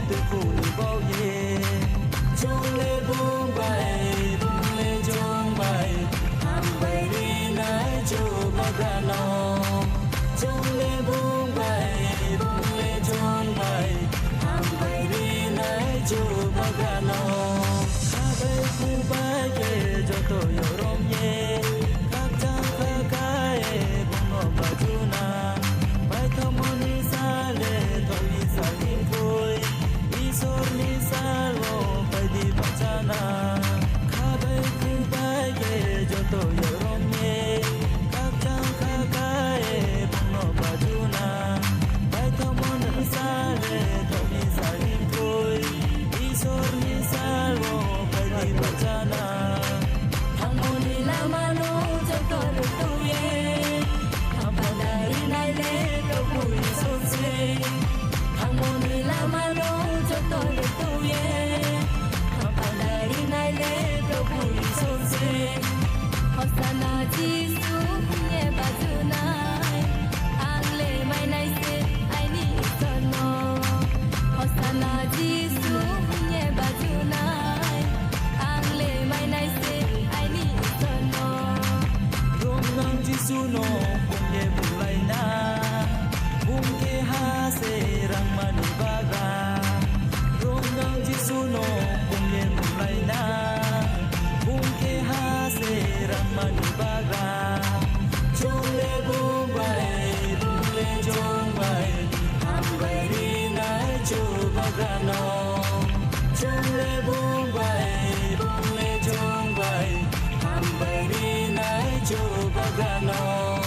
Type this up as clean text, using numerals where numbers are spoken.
từ phủ bao ye chung lê buông lê chung bay ham bay đi nái chu magano chung lê buông lê chung bay ham bay đi nái chu magano ha bay khu bay ke cho tôi rom ye các trang khai khai bung ngọc và chuna bay thăm moni sa lê tôi đi sa hin vui isor ni sa lo bay đi bachana ha bay khu bay ke cho tôi rom ye các trang khai khai bung ngọc và chuna bay thăm moni sa lê tôi đi sa hin vui isor ni sa lo bay đi bachana Hosanna Jisu nye bazunai angle mai nai se ai ni sono Hosanna Jisu nye bazunai angle mai nai se ai ni sono Rom nang Jisu no bung ye bung lai na bung ke ha se rang mani baga Rom nang Jisu no bung ye bung lai na bung ke ha se rang mani baga chung le bung le chung bay ham bay đi nai chu baga no chung le bung le chung bay ham bay đi nai chu baga no